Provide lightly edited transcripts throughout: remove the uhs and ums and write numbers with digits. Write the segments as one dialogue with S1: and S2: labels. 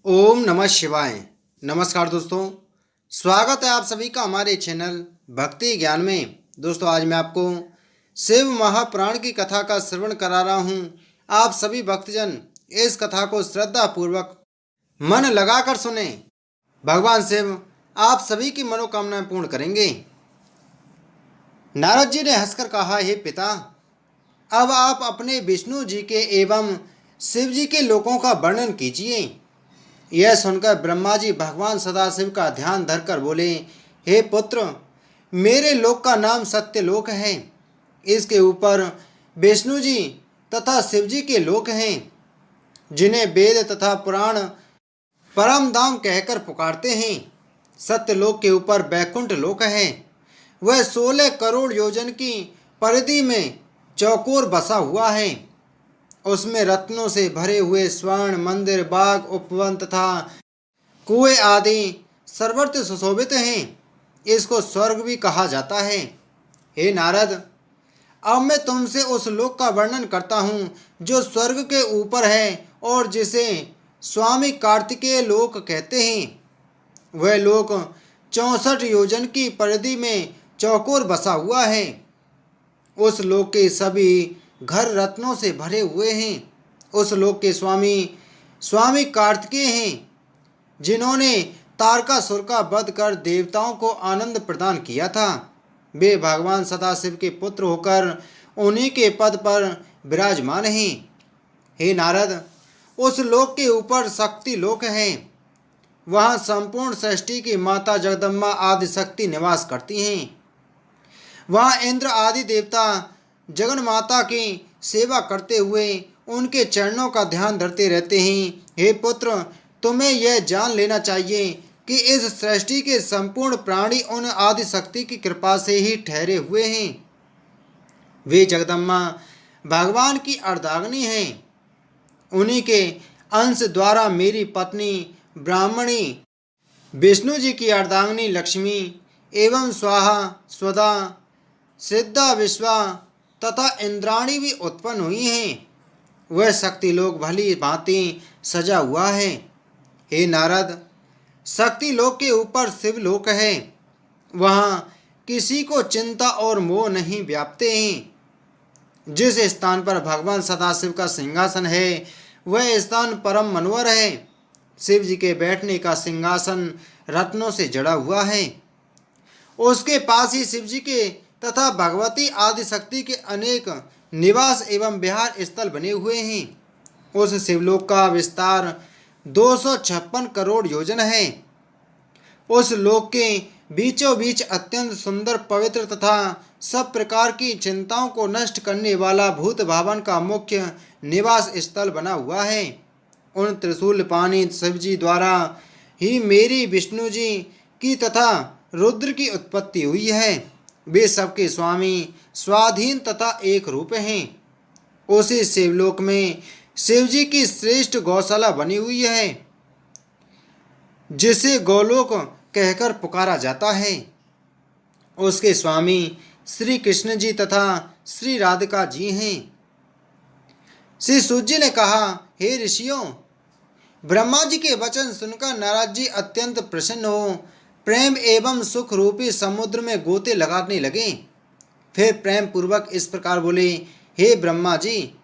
S1: ओम नमः शिवाय। नमस्कार दोस्तों, स्वागत है आप सभी का हमारे चैनल भक्ति ज्ञान में। दोस्तों, आज मैं आपको शिव महापुराण की कथा का श्रवण करा रहा हूँ। आप सभी भक्तजन इस कथा को श्रद्धा पूर्वक मन लगाकर सुने। भगवान शिव आप सभी की मनोकामनाएं पूर्ण करेंगे। नारद जी ने हंसकर कहा, हे पिता, अब आप अपने विष्णु जी के एवं शिव जी के लोकों का वर्णन कीजिए। यह सुनकर ब्रह्मा जी भगवान सदाशिव का ध्यान धरकर बोले, हे पुत्र, मेरे लोक का नाम सत्यलोक है। इसके ऊपर विष्णु जी तथा शिव जी के लोक हैं, जिन्हें वेद तथा पुराण परम धाम कहकर पुकारते हैं। सत्यलोक के ऊपर बैकुंठ लोक है। वह 16 करोड़ योजन की परिधि में चौकोर बसा हुआ है। उसमें रत्नों से भरे हुए स्वर्ण मंदिर, बाग, उपवन तथा कुएं आदि सर्वत्र सुशोभित हैं। इसको स्वर्ग भी कहा जाता है। हे नारद, अब मैं तुमसे उस लोक का वर्णन करता हूँ जो स्वर्ग के ऊपर है और जिसे स्वामी कार्तिकेय लोक कहते हैं। वह लोक 64 योजन की परिधि में चौकोर बसा हुआ है। उस लोक के सभी घर रत्नों से भरे हुए हैं। उस लोक के स्वामी कार्तिकेय हैं, जिन्होंने तारकासुर का वध कर देवताओं को आनंद प्रदान किया था। वे भगवान सदाशिव के पुत्र होकर उन्हीं के पद पर विराजमान हैं। हे नारद, उस लोक के ऊपर शक्ति लोक है। वहाँ संपूर्ण सृष्टि की माता जगदम्बा आदि शक्ति निवास करती हैं। वहाँ इंद्र आदि देवता जगन माता की सेवा करते हुए उनके चरणों का ध्यान धरते रहते हैं। हे पुत्र, तुम्हें यह जान लेना चाहिए कि इस सृष्टि के संपूर्ण प्राणी उन आदि शक्ति की कृपा से ही ठहरे हुए हैं। वे जगदम्बा भगवान की अर्धांगिनी हैं। उन्हीं के अंश द्वारा मेरी पत्नी ब्राह्मणी विष्णु जी की अर्धांगिनी लक्ष्मी एवं स्वाहा, स्वधा, सिद्धा, विश्वा तथा इंद्राणी भी उत्पन्न हुई हैं। वह शक्ति लोक भली भांति सजा हुआ है। हे नारद, शक्ति लोक के ऊपर शिव लोक है। वहाँ किसी को चिंता और मोह नहीं व्यापते हैं। जिस स्थान पर भगवान सदाशिव का सिंहासन है, वह स्थान परम मनोहर है। शिव जी के बैठने का सिंहासन रत्नों से जड़ा हुआ है। उसके पास ही शिव जी के तथा भगवती आदि शक्ति के अनेक निवास एवं विहार स्थल बने हुए हैं। उस शिवलोक का विस्तार 256 करोड़ योजन है। उस लोक के बीचों बीच अत्यंत सुंदर, पवित्र तथा सब प्रकार की चिंताओं को नष्ट करने वाला भूत भावन का मुख्य निवास स्थल बना हुआ है। उन त्रिशूल पानी शिव जी द्वारा ही मेरी विष्णु जी की तथा रुद्र की उत्पत्ति हुई है। वे सबके स्वामी, स्वाधीन तथा एक रूप हैं। उसी शिवलोक में शिव जी की श्रेष्ठ गौशाला बनी हुई है, जिसे गोलोक कहकर पुकारा जाता है। उसके स्वामी श्री कृष्ण जी तथा श्री राधिका जी हैं। श्री सूत जी ने कहा, हे ऋषियों, ब्रह्मा जी के वचन सुनकर नारद जी अत्यंत प्रसन्न हो प्रेम एवं सुख रूपी समुद्र में गोते लगाने लगे। फिर प्रेम पूर्वक इस प्रकार बोले, हे ब्रह्मा जी,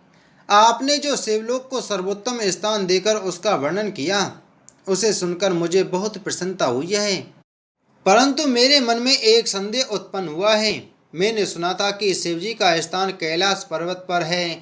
S1: आपने जो शिवलोक को सर्वोत्तम स्थान देकर उसका वर्णन किया, उसे सुनकर मुझे बहुत प्रसन्नता हुई है। परंतु मेरे मन में एक संदेह उत्पन्न हुआ है। मैंने सुना था कि शिवजी का स्थान कैलाश पर्वत पर है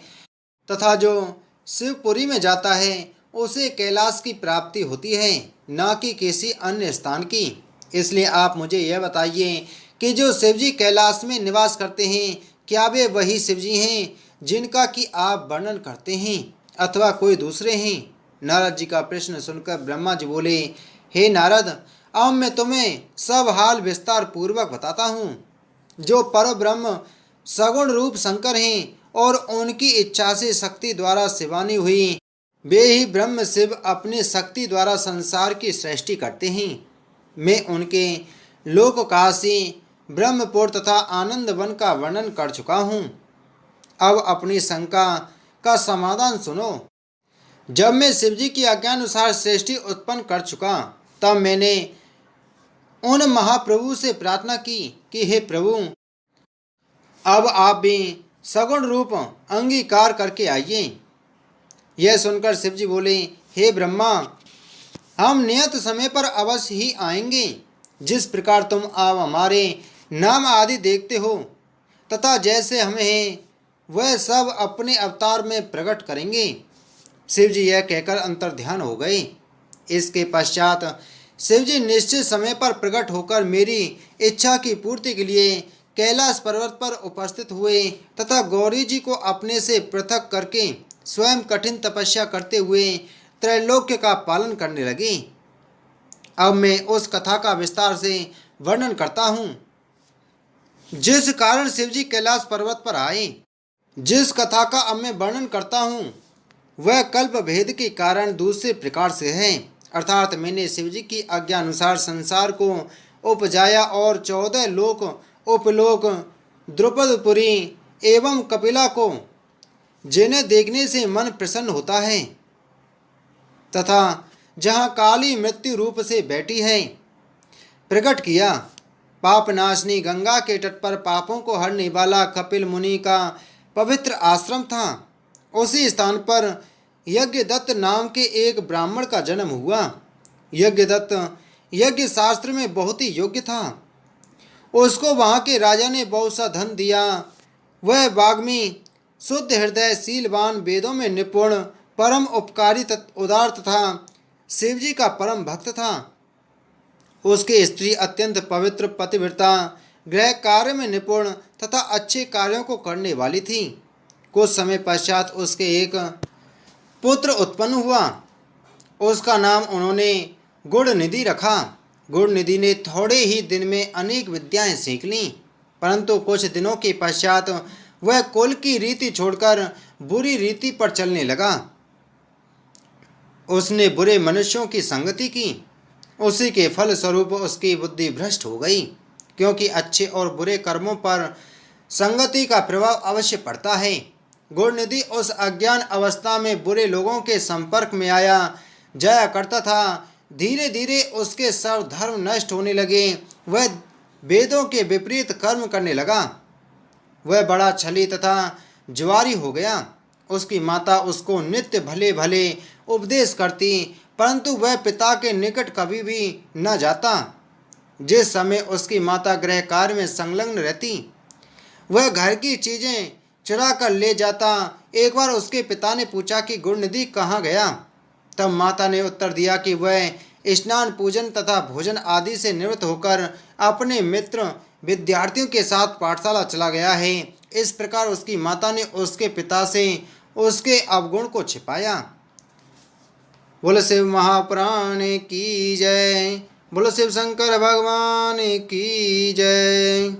S1: तथा जो शिवपुरी में जाता है उसे कैलाश की प्राप्ति होती है, न कि किसी अन्य स्थान की। इसलिए आप मुझे यह बताइए कि जो शिवजी कैलाश में निवास करते हैं, क्या वे वही शिवजी हैं जिनका कि आप वर्णन करते हैं अथवा कोई दूसरे हैं? नारद जी का प्रश्न सुनकर ब्रह्मा जी बोले, हे नारद, अब मैं तुम्हें सब हाल विस्तार पूर्वक बताता हूँ। जो परब्रह्म सगुण रूप शंकर हैं और उनकी इच्छा से शक्ति द्वारा शिवानी हुई, वे ही ब्रह्म शिव अपनी शक्ति द्वारा संसार की सृष्टि करते हैं। मैं उनके लोक काशी, ब्रह्मपुर तथा आनंद वन का वर्णन कर चुका हूँ। अब अपनी शंका का समाधान सुनो। जब मैं शिव जी की आज्ञानुसार सृष्टि उत्पन्न कर चुका, तब मैंने उन महाप्रभु से प्रार्थना की कि हे प्रभु, अब आप भी सगुण रूप अंगीकार करके आइए। यह सुनकर शिव जी बोले, हे ब्रह्मा, हम नियत समय पर अवश्य ही आएंगे। जिस प्रकार तुम अब हमारे नाम आदि देखते हो तथा जैसे हमें वह सब अपने अवतार में प्रकट करेंगे। शिव जी यह कहकर अंतर्ध्यान हो गए। इसके पश्चात शिव जी निश्चित समय पर प्रकट होकर मेरी इच्छा की पूर्ति के लिए कैलाश पर्वत पर उपस्थित हुए तथा गौरी जी को अपने से पृथक करके स्वयं कठिन तपस्या करते हुए त्रैलोक्य का पालन करने लगे। अब मैं उस कथा का विस्तार से वर्णन करता हूँ जिस कारण शिव जी कैलाश पर्वत पर आए। जिस कथा का अब मैं वर्णन करता हूँ वह कल्प भेद के कारण दूसरे प्रकार से है। अर्थात मैंने शिव जी की आज्ञा अनुसार संसार को उपजाया और 14 लोक उपलोक द्रुपदपुरी एवं कपिला को, जिन्हें देखने से मन प्रसन्न होता है तथा जहाँ काली मृत्यु रूप से बैठी है, प्रकट किया। पापनाशनी गंगा के तट पर पापों को हरने वाला कपिल मुनि का पवित्र आश्रम था। उसी स्थान पर यज्ञदत्त नाम के एक ब्राह्मण का जन्म हुआ। यज्ञदत्त यज्ञ शास्त्र में बहुत ही योग्य था। उसको वहाँ के राजा ने बहुत सा धन दिया। वह वाग्मी, शुद्ध हृदय, शीलवान, वेदों में निपुण, परम उपकारी उदार तथा शिवजी का परम भक्त था। उसकी स्त्री अत्यंत पवित्र, पतिव्रता, गृह कार्य में निपुण तथा अच्छे कार्यों को करने वाली थी। कुछ समय पश्चात उसके एक पुत्र उत्पन्न हुआ। उसका नाम उन्होंने गुणनिधि रखा। गुणनिधि ने थोड़े ही दिन में अनेक विद्याएं सीख लीं, परंतु कुछ दिनों के पश्चात वह कुल की रीति छोड़कर बुरी रीति पर चलने लगा। उसने बुरे मनुष्यों की संगति की। उसी के फल स्वरूप उसकी बुद्धि भ्रष्ट हो गई, क्योंकि अच्छे और बुरे कर्मों पर संगति का प्रभाव अवश्य पड़ता है। गुणनिधि उस अज्ञान अवस्था में बुरे लोगों के संपर्क में आया जाया करता था। धीरे धीरे उसके सब धर्म नष्ट होने लगे। वह वेदों के विपरीत कर्म करने लगा। वह बड़ा छली तथा जुआरी हो गया। उसकी माता उसको नित्य भले भले उपदेश करती, परंतु वह पिता के निकट कभी भी न जाता। जिस समय उसकी माता गृह कार्य में संलग्न रहती, वह घर की चीज़ें चुरा कर ले जाता। एक बार उसके पिता ने पूछा कि गुणनिधि कहाँ गया। तब माता ने उत्तर दिया कि वह स्नान, पूजन तथा भोजन आदि से निवृत्त होकर अपने मित्र विद्यार्थियों के साथ पाठशाला चला गया है। इस प्रकार उसकी माता ने उसके पिता से उसके अवगुण को छिपाया। बोलो शिव महापुराण की जय। बोलो शिव शंकर भगवान की जय।